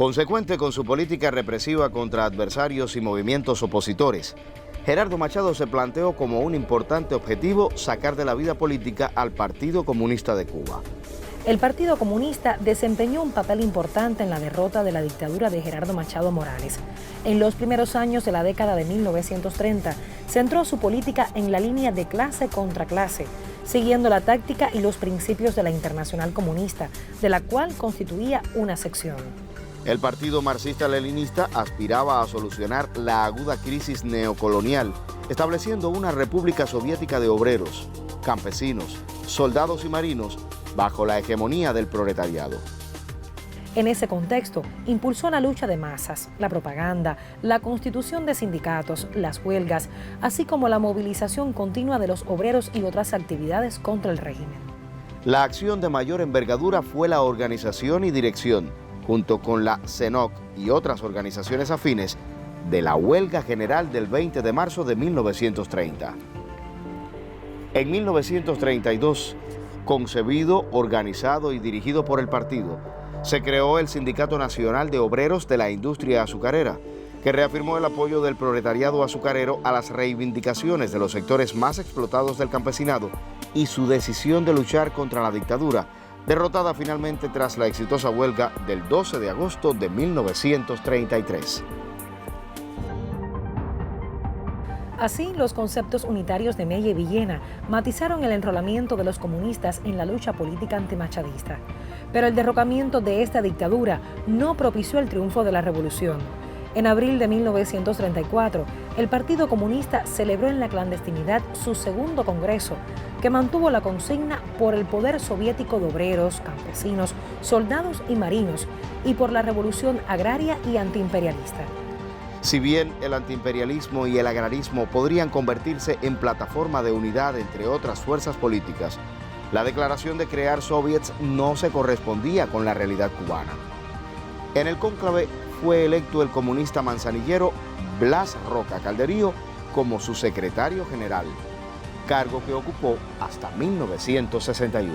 Consecuente con su política represiva contra adversarios y movimientos opositores, Gerardo Machado se planteó como un importante objetivo sacar de la vida política al Partido Comunista de Cuba. El Partido Comunista desempeñó un papel importante en la derrota de la dictadura de Gerardo Machado Morales. En los primeros años de la década de 1930, centró su política en la línea de clase contra clase, siguiendo la táctica y los principios de la Internacional Comunista, de la cual constituía una sección. El Partido Marxista-Leninista aspiraba a solucionar la aguda crisis neocolonial, estableciendo una república soviética de obreros, campesinos, soldados y marinos bajo la hegemonía del proletariado. En ese contexto, impulsó la lucha de masas, la propaganda, la constitución de sindicatos, las huelgas, así como la movilización continua de los obreros y otras actividades contra el régimen. La acción de mayor envergadura fue la organización y dirección, junto con la CENOC y otras organizaciones afines, de la huelga general del 20 de marzo de 1930. En 1932, concebido, organizado y dirigido por el partido, se creó el Sindicato Nacional de Obreros de la Industria Azucarera, que reafirmó el apoyo del proletariado azucarero a las reivindicaciones de los sectores más explotados del campesinado y su decisión de luchar contra la dictadura, derrotada finalmente tras la exitosa huelga del 12 de agosto de 1933. Así, los conceptos unitarios de Mella y Villena matizaron el enrolamiento de los comunistas en la lucha política antimachadista. Pero el derrocamiento de esta dictadura no propició el triunfo de la revolución. En abril de 1934, el Partido Comunista celebró en la clandestinidad su segundo congreso, que mantuvo la consigna por el poder soviético de obreros, campesinos, soldados y marinos, y por la revolución agraria y antiimperialista. Si bien el antiimperialismo y el agrarismo podrían convertirse en plataforma de unidad entre otras fuerzas políticas, la declaración de crear soviets no se correspondía con la realidad cubana. En el cónclave fue electo el comunista manzanillero Blas Roca Calderío como su secretario general, cargo que ocupó hasta 1961.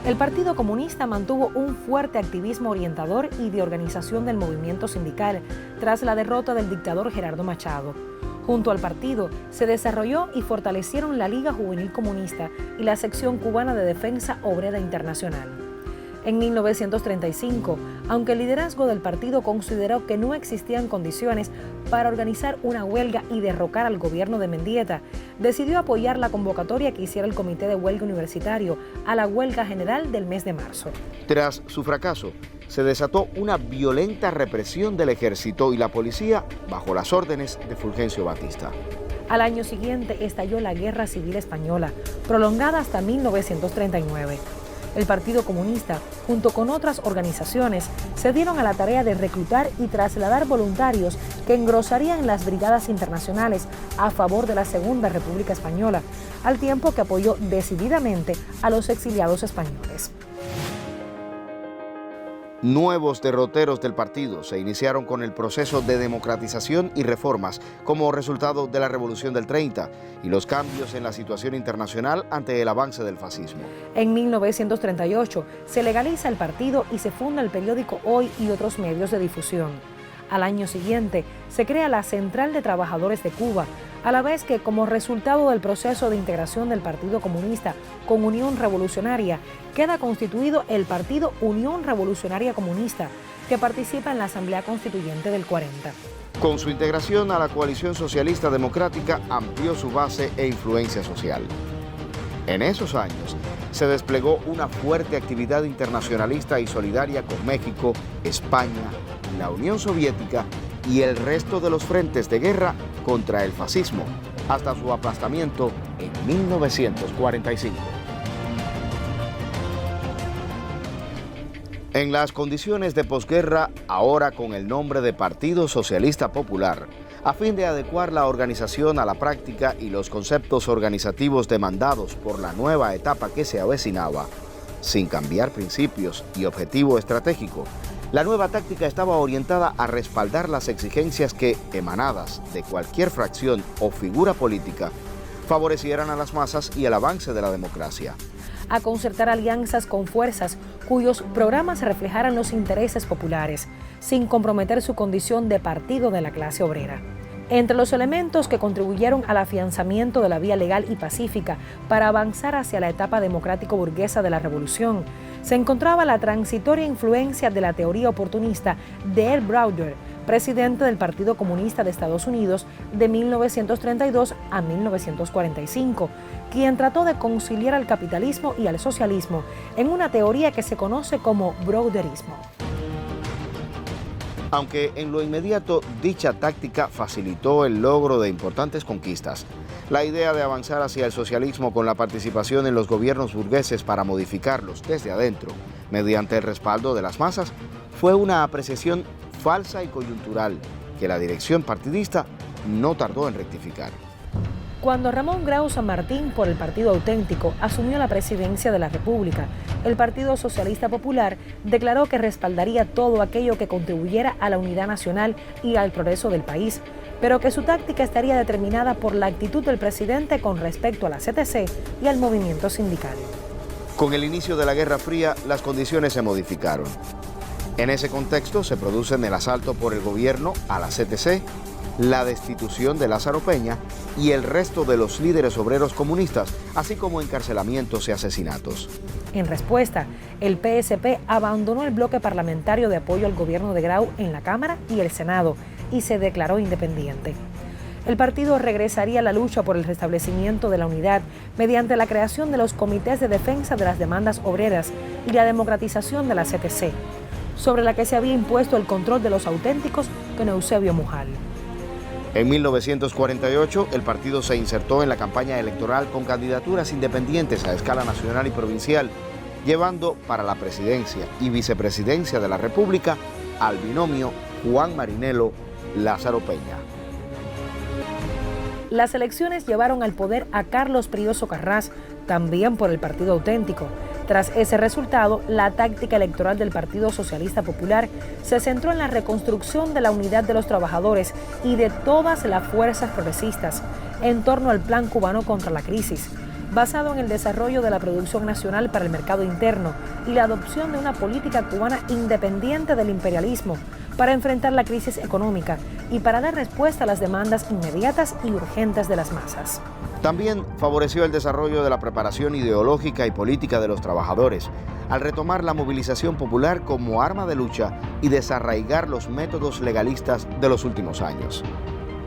El Partido Comunista mantuvo un fuerte activismo orientador y de organización del movimiento sindical tras la derrota del dictador Gerardo Machado. Junto al partido se desarrolló y fortalecieron la Liga Juvenil Comunista y la sección cubana de Defensa Obrera Internacional. En 1935, aunque el liderazgo del partido consideró que no existían condiciones para organizar una huelga y derrocar al gobierno de Mendieta, decidió apoyar la convocatoria que hiciera el Comité de Huelga Universitario a la huelga general del mes de marzo. Tras su fracaso, se desató una violenta represión del ejército y la policía bajo las órdenes de Fulgencio Batista. Al año siguiente estalló la Guerra Civil Española, prolongada hasta 1939. El Partido Comunista, junto con otras organizaciones, se dieron a la tarea de reclutar y trasladar voluntarios que engrosarían las brigadas internacionales a favor de la Segunda República Española, al tiempo que apoyó decididamente a los exiliados españoles. Nuevos derroteros del partido se iniciaron con el proceso de democratización y reformas como resultado de la Revolución del 30 y los cambios en la situación internacional ante el avance del fascismo. En 1938 se legaliza el partido y se funda el periódico Hoy y otros medios de difusión. Al año siguiente se crea la Central de Trabajadores de Cuba, a la vez que, como resultado del proceso de integración del Partido Comunista con Unión Revolucionaria, queda constituido el Partido Unión Revolucionaria Comunista, que participa en la Asamblea Constituyente del 40. Con su integración a la coalición socialista democrática, amplió su base e influencia social. En esos años, se desplegó una fuerte actividad internacionalista y solidaria con México, España, la Unión Soviética y el resto de los frentes de guerra contra el fascismo, hasta su aplastamiento en 1945. En las condiciones de posguerra, ahora con el nombre de Partido Socialista Popular, a fin de adecuar la organización a la práctica y los conceptos organizativos demandados por la nueva etapa que se avecinaba, sin cambiar principios y objetivo estratégico, la nueva táctica estaba orientada a respaldar las exigencias que, emanadas de cualquier fracción o figura política, favorecieran a las masas y el avance de la democracia. a concertar alianzas con fuerzas cuyos programas reflejaran los intereses populares, sin comprometer su condición de partido de la clase obrera. Entre los elementos que contribuyeron al afianzamiento de la vía legal y pacífica para avanzar hacia la etapa democrático-burguesa de la revolución, se encontraba la transitoria influencia de la teoría oportunista de Earl Browder, presidente del Partido Comunista de Estados Unidos de 1932 a 1945, quien trató de conciliar al capitalismo y al socialismo en una teoría que se conoce como browderismo. Aunque en lo inmediato dicha táctica facilitó el logro de importantes conquistas, la idea de avanzar hacia el socialismo con la participación en los gobiernos burgueses para modificarlos desde adentro, mediante el respaldo de las masas, fue una apreciación falsa y coyuntural que la dirección partidista no tardó en rectificar. Cuando Ramón Grau San Martín, por el Partido Auténtico, asumió la presidencia de la República, el Partido Socialista Popular declaró que respaldaría todo aquello que contribuyera a la unidad nacional y al progreso del país, pero que su táctica estaría determinada por la actitud del presidente con respecto a la CTC y al movimiento sindical. Con el inicio de la Guerra Fría, las condiciones se modificaron. En ese contexto se producen el asalto por el gobierno a la CTC, la destitución de Lázaro Peña y el resto de los líderes obreros comunistas, así como encarcelamientos y asesinatos. En respuesta, el PSP abandonó el bloque parlamentario de apoyo al gobierno de Grau en la Cámara y el Senado y se declaró independiente. El partido regresaría a la lucha por el restablecimiento de la unidad mediante la creación de los comités de defensa de las demandas obreras y la democratización de la CTC, sobre la que se había impuesto el control de los auténticos con Eusebio Mujal. En 1948, el partido se insertó en la campaña electoral con candidaturas independientes a escala nacional y provincial, llevando para la presidencia y vicepresidencia de la República al binomio Juan Marinelo-Lázaro Peña. Las elecciones llevaron al poder a Carlos Prioso Carrás, también por el Partido Auténtico. Tras ese resultado, la táctica electoral del Partido Socialista Popular se centró en la reconstrucción de la unidad de los trabajadores y de todas las fuerzas progresistas en torno al Plan Cubano contra la Crisis, basado en el desarrollo de la producción nacional para el mercado interno y la adopción de una política cubana independiente del imperialismo para enfrentar la crisis económica y para dar respuesta a las demandas inmediatas y urgentes de las masas. También favoreció el desarrollo de la preparación ideológica y política de los trabajadores, al retomar la movilización popular como arma de lucha y desarraigar los métodos legalistas de los últimos años.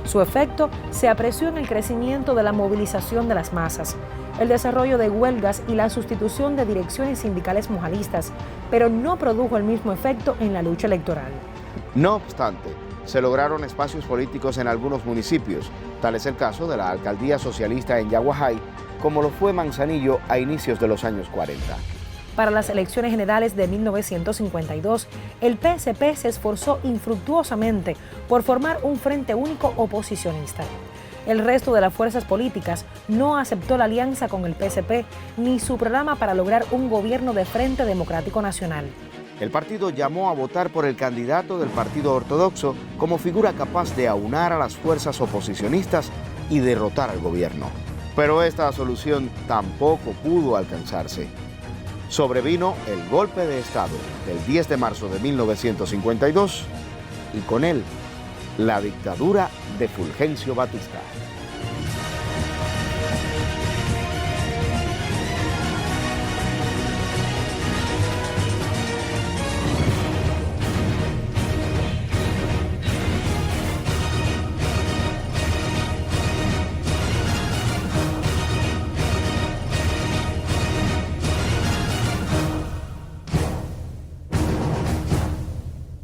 Su efecto se apreció en el crecimiento de la movilización de las masas, el desarrollo de huelgas y la sustitución de direcciones sindicales mujalistas, pero no produjo el mismo efecto en la lucha electoral. No obstante, se lograron espacios políticos en algunos municipios, tal es el caso de la alcaldía socialista en Yaguajay, como lo fue Manzanillo a inicios de los años 40. Para las elecciones generales de 1952, el PSP se esforzó infructuosamente por formar un frente único oposicionista. El resto de las fuerzas políticas no aceptó la alianza con el PSP ni su programa para lograr un gobierno de Frente Democrático Nacional. El partido llamó a votar por el candidato del Partido Ortodoxo como figura capaz de aunar a las fuerzas oposicionistas y derrotar al gobierno. Pero esta solución tampoco pudo alcanzarse. Sobrevino el golpe de Estado del 10 de marzo de 1952 y con él la dictadura de Fulgencio Batista.